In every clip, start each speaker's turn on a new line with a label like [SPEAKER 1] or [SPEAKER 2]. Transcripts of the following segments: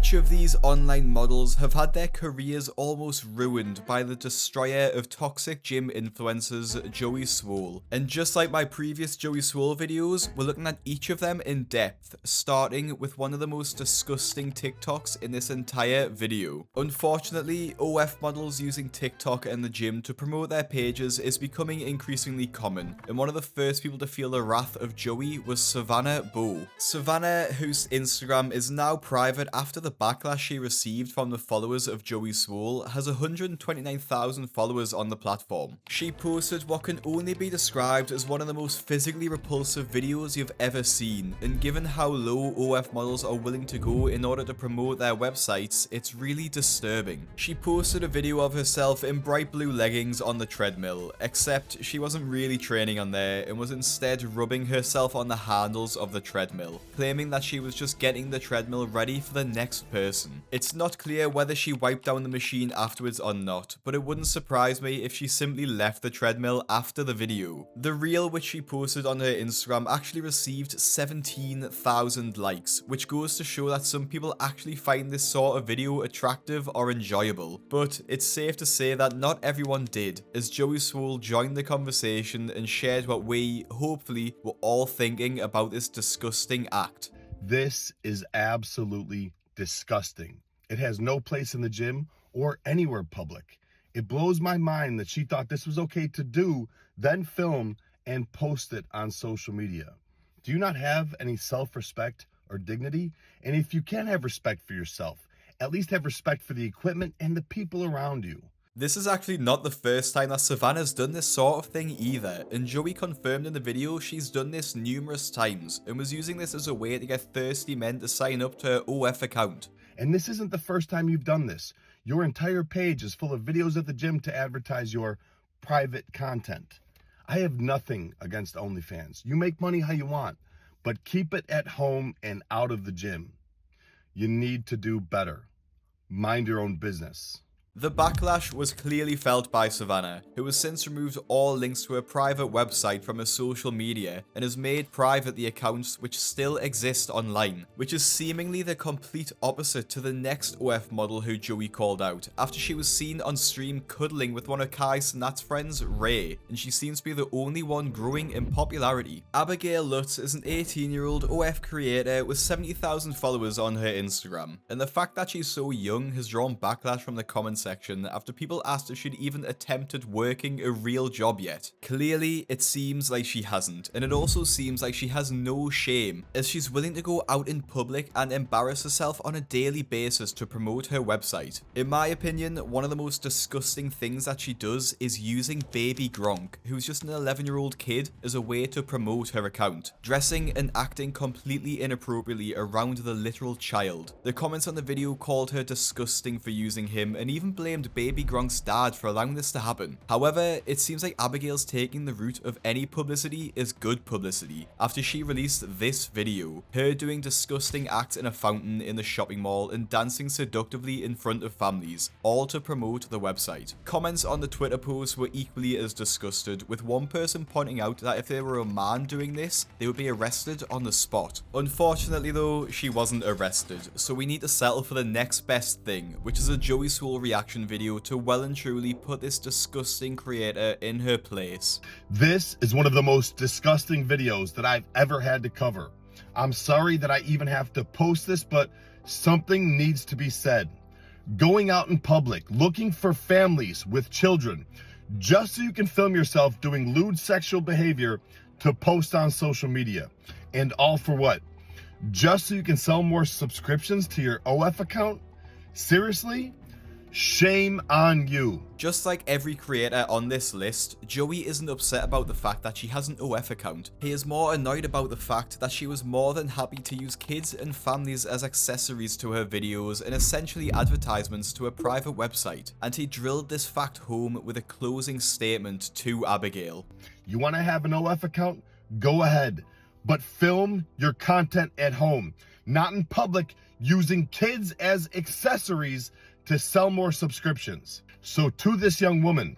[SPEAKER 1] Each of these online models have had their careers almost ruined by the destroyer of toxic gym influencers, Joey Swoll. And just like my previous Joey Swoll videos, we're looking at each of them in depth, starting with one of the most disgusting TikToks in this entire video. Unfortunately, OF models using TikTok and the gym to promote their pages is becoming increasingly common, and one of the first people to feel the wrath of Joey was Savannah Bow. Savannah, whose Instagram is now private after the backlash she received from the followers of Joey Swoll, has 129,000 followers on the platform. She posted what can only be described as one of the most physically repulsive videos you've ever seen, and given how low OF models are willing to go in order to promote their websites, it's really disturbing. She posted a video of herself in bright blue leggings on the treadmill, except she wasn't really training on there and was instead rubbing herself on the handles of the treadmill, claiming that she was just getting the treadmill ready for the next person. It's not clear whether she wiped down the machine afterwards or not, but it wouldn't surprise me if she simply left the treadmill after the video. The reel which she posted on her Instagram actually received 17,000 likes, which goes to show that some people actually find this sort of video attractive or enjoyable. But it's safe to say that not everyone did, as Joey Swoll joined the conversation and shared what we, hopefully, were all thinking about this disgusting act.
[SPEAKER 2] This is absolutely disgusting. It has no place in the gym or anywhere public. It blows my mind that she thought this was okay to do, then film and post it on social media. Do you not have any self-respect or dignity? And if you can't have respect for yourself, at least have respect for the equipment and the people around you.
[SPEAKER 1] This is actually not the first time that Savannah's done this sort of thing either, and Joey confirmed in the video she's done this numerous times and was using this as a way to get thirsty men to sign up to her OF account.
[SPEAKER 2] And this isn't the first time you've done this. Your entire page is full of videos at the gym to advertise your private content. I have nothing against OnlyFans. You make money how you want, but keep it at home and out of the gym. You need to do better. Mind your own business.
[SPEAKER 1] The backlash was clearly felt by Savannah, who has since removed all links to her private website from her social media and has made private the accounts which still exist online, which is seemingly the complete opposite to the next OF model who Joey called out, after she was seen on stream cuddling with one of Kai Cenat's friends, Ray, and she seems to be the only one growing in popularity. Abigail Lutz is an 18-year-old OF creator with 70,000 followers on her Instagram, and the fact that she's so young has drawn backlash from the comments section after people asked if she'd even attempted working a real job yet. Clearly, it seems like she hasn't, and it also seems like she has no shame, as she's willing to go out in public and embarrass herself on a daily basis to promote her website. In my opinion, one of the most disgusting things that she does is using baby Gronk, who's just an 11-year-old kid, as a way to promote her account, dressing and acting completely inappropriately around the literal child. The comments on the video called her disgusting for using him, and even blamed baby Gronk's dad for allowing this to happen. However, it seems like Abigail's taking the route of any publicity is good publicity, after she released this video, her doing disgusting acts in a fountain in the shopping mall and dancing seductively in front of families, all to promote the website. Comments on the Twitter post were equally as disgusted, with one person pointing out that if there were a man doing this, they would be arrested on the spot. Unfortunately though, she wasn't arrested, so we need to settle for the next best thing, which is a Joey Swoll reaction video to well and truly put this disgusting creator in her place.
[SPEAKER 2] This is one of the most disgusting videos that I've ever had to cover. I'm sorry that I even have to post this, but something needs to be said. Going out in public, looking for families with children, just so you can film yourself doing lewd sexual behavior to post on social media. And all for what? Just so you can sell more subscriptions to your OF account? Seriously? Shame on you.
[SPEAKER 1] Just like every creator on this list, Joey isn't upset about the fact that she has an OF account. He is more annoyed about the fact that she was more than happy to use kids and families as accessories to her videos and essentially advertisements to a private website, and he drilled this fact home with a closing statement to Abigail.
[SPEAKER 2] You want to have an OF account? Go ahead, but film your content at home, not in public using kids as accessories to sell more subscriptions. So to this young woman,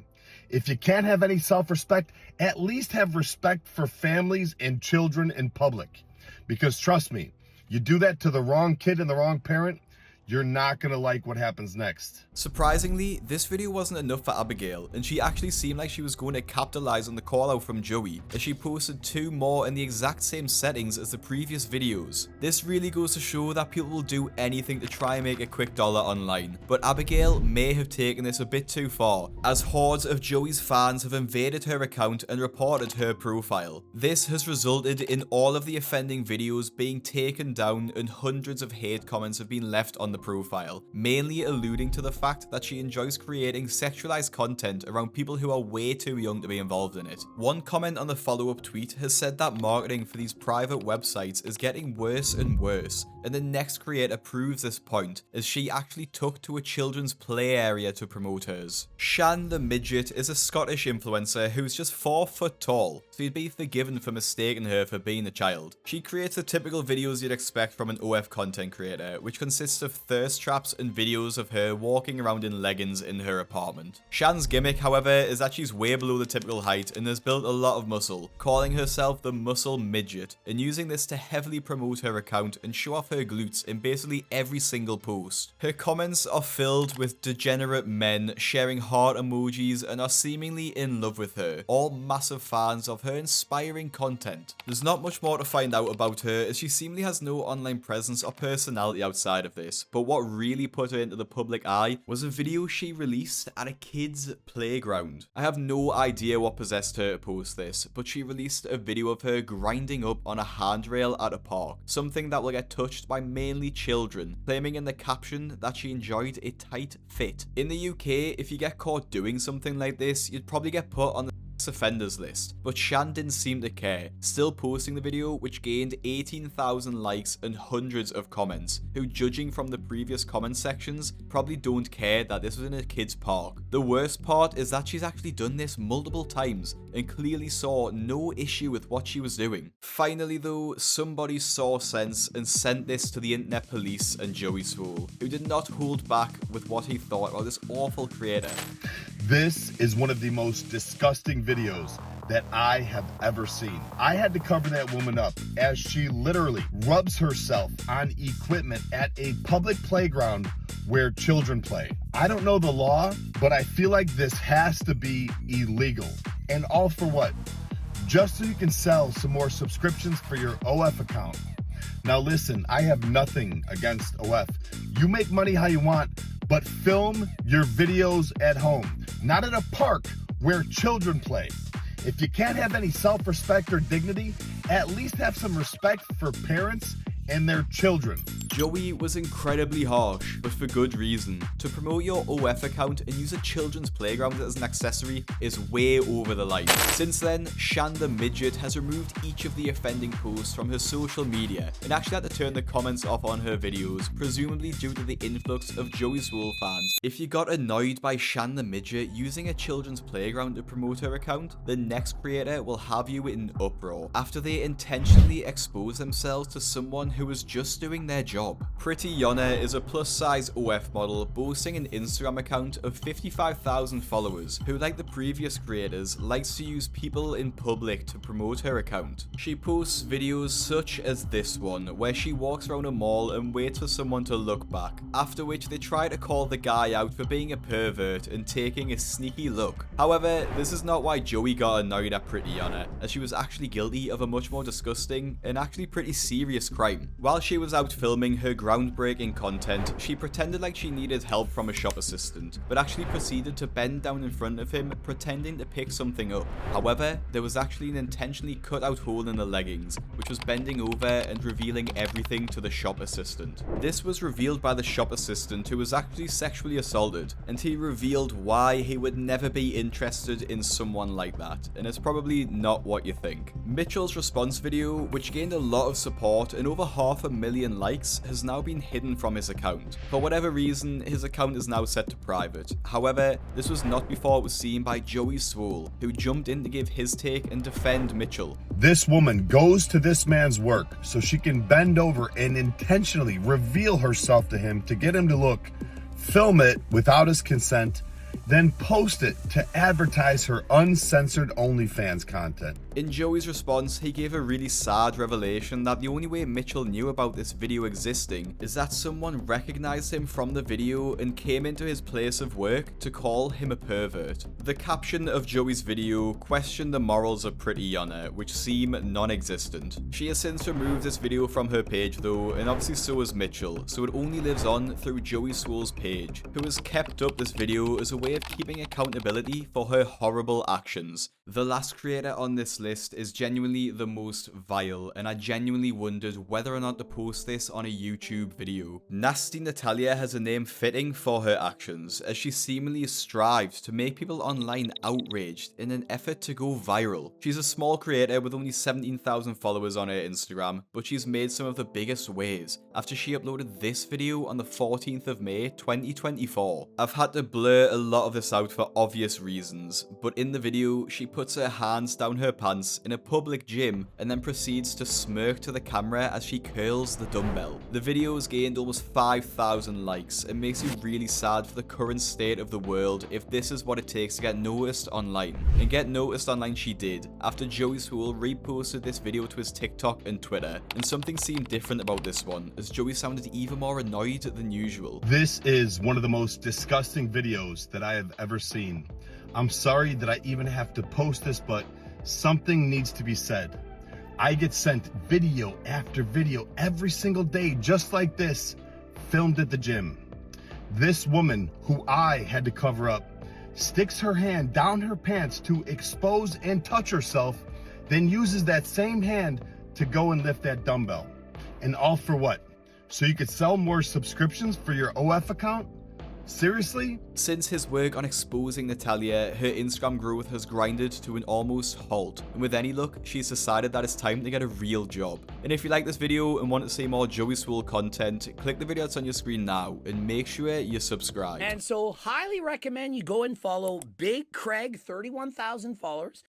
[SPEAKER 2] if you can't have any self-respect, at least have respect for families and children in public. Because trust me, you do that to the wrong kid and the wrong parent, you're not gonna like what happens next.
[SPEAKER 1] Surprisingly, this video wasn't enough for Abigail, and she actually seemed like she was going to capitalize on the call out from Joey, as she posted 2 more in the exact same settings as the previous videos. This really goes to show that people will do anything to try and make a quick dollar online, but Abigail may have taken this a bit too far, as hordes of Joey's fans have invaded her account and reported her profile. This has resulted in all of the offending videos being taken down, and hundreds of hate comments have been left on the profile, mainly alluding to the fact that she enjoys creating sexualized content around people who are way too young to be involved in it. One comment on the follow-up tweet has said that marketing for these private websites is getting worse and worse, and the next creator proves this point, as she actually took to a children's play area to promote hers. Shan the Midget is a Scottish influencer who's just 4 foot tall, so you'd be forgiven for mistaking her for being a child. She creates the typical videos you'd expect from an OF content creator, which consists of thirst traps and videos of her walking around in leggings in her apartment. Shan's gimmick, however, is that she's way below the typical height and has built a lot of muscle, calling herself the Muscle Midget, and using this to heavily promote her account and show off her glutes in basically every single post. Her comments are filled with degenerate men sharing heart emojis and are seemingly in love with her, all massive fans of her inspiring content. There's not much more to find out about her, as she seemingly has no online presence or personality outside of this, but what really put her into the public eye was a video she released at a kid's playground. I have no idea what possessed her to post this, but she released a video of her grinding up on a handrail at a park, something that will get touched by mainly children, claiming in the caption that she enjoyed a tight fit. In the UK, if you get caught doing something like this, you'd probably get put on the offenders list, but Shan didn't seem to care, still posting the video, which gained 18,000 likes and hundreds of comments, who, judging from the previous comment sections, probably don't care that this was in a kid's park. The worst part is that she's actually done this multiple times and clearly saw no issue with what she was doing. Finally though, somebody saw sense and sent this to the internet police and Joey Swoll, who did not hold back with what he thought about this awful creator.
[SPEAKER 2] This is one of the most disgusting videos that I have ever seen. I had to cover that woman up as she literally rubs herself on equipment at a public playground where children play. I don't know the law, but I feel like this has to be illegal. And all for what? Just so you can sell some more subscriptions for your OF account. Now listen, I have nothing against OF. You make money how you want, but film your videos at home, not at a park where children play. If you can't have any self-respect or dignity, at least have some respect for parents and their children.
[SPEAKER 1] Joey was incredibly harsh, but for good reason. To promote your OF account and use a children's playground as an accessory is way over the line. Since then, Shan the Midget has removed each of the offending posts from her social media and actually had to turn the comments off on her videos, presumably due to the influx of Joey Swoll fans. If you got annoyed by Shan the Midget using a children's playground to promote her account, the next creator will have you in uproar after they intentionally expose themselves to someone who was just doing their job. Pretty Yonna is a plus-size OF model boasting an Instagram account of 55,000 followers, who, like the previous creators, likes to use people in public to promote her account. She posts videos such as this one, where she walks around a mall and waits for someone to look back, after which they try to call the guy out for being a pervert and taking a sneaky look. However, this is not why Joey got annoyed at Pretty Yonna, as she was actually guilty of a much more disgusting and actually pretty serious crime. While she was out filming her groundbreaking content, she pretended like she needed help from a shop assistant, but actually proceeded to bend down in front of him, pretending to pick something up. However, there was actually an intentionally cut out hole in the leggings, which was bending over and revealing everything to the shop assistant. This was revealed by the shop assistant, who was actually sexually assaulted, and he revealed why he would never be interested in someone like that, and it's probably not what you think. Mitchell's response video, which gained a lot of support and over 500,000 likes, has now been hidden from his account. For whatever reason, his account is now set to private. However, this was not before it was seen by Joey Swoll, who jumped in to give his take and defend Mitchell.
[SPEAKER 2] This woman goes to this man's work so she can bend over and intentionally reveal herself to him to get him to look, film it without his consent, then post it to advertise her uncensored OnlyFans content.
[SPEAKER 1] In Joey's response, he gave a really sad revelation that the only way Mitchell knew about this video existing is that someone recognized him from the video and came into his place of work to call him a pervert. The caption of Joey's video questioned the morals of Pretty Yana, which seem non-existent. She has since removed this video from her page though, and obviously so has Mitchell, so it only lives on through Joey Swoll's page, who has kept up this video as a way of keeping accountability for her horrible actions. The last creator on this list is genuinely the most vile, and I genuinely wondered whether or not to post this on a YouTube video. Nasty Natalia has a name fitting for her actions, as she seemingly strives to make people online outraged in an effort to go viral. She's a small creator with only 17,000 followers on her Instagram, but she's made some of the biggest waves after she uploaded this video on the 14th of May 2024. I've had to blur a lot of this out for obvious reasons, but in the video she puts her hands down her pants in a public gym and then proceeds to smirk to the camera as she curls the dumbbell. The video has gained almost 5,000 likes and makes you really sad for the current state of the world if this is what it takes to get noticed online. And get noticed online she did, after Joey Swoll reposted this video to his TikTok and Twitter, and something seemed different about this one, as Joey sounded even more annoyed than usual.
[SPEAKER 2] This is one of the most disgusting videos that I have ever seen. I'm sorry that I even have to post this, but something needs to be said. I get sent video after video every single day just like this, filmed at the gym. This woman, who I had to cover up, sticks her hand down her pants to expose and touch herself, then uses that same hand to go and lift that dumbbell. And all for what? So you could sell more subscriptions for your OF account? Seriously?
[SPEAKER 1] Since his work on exposing Natalia, her Instagram growth has grinded to an almost halt, and with any luck, she's decided that it's time to get a real job. And if you like this video and want to see more Joey Swoll content, click the video that's on your screen now, and make sure you subscribe.
[SPEAKER 3] And so highly recommend you go and follow Big Craig, 31,000 followers.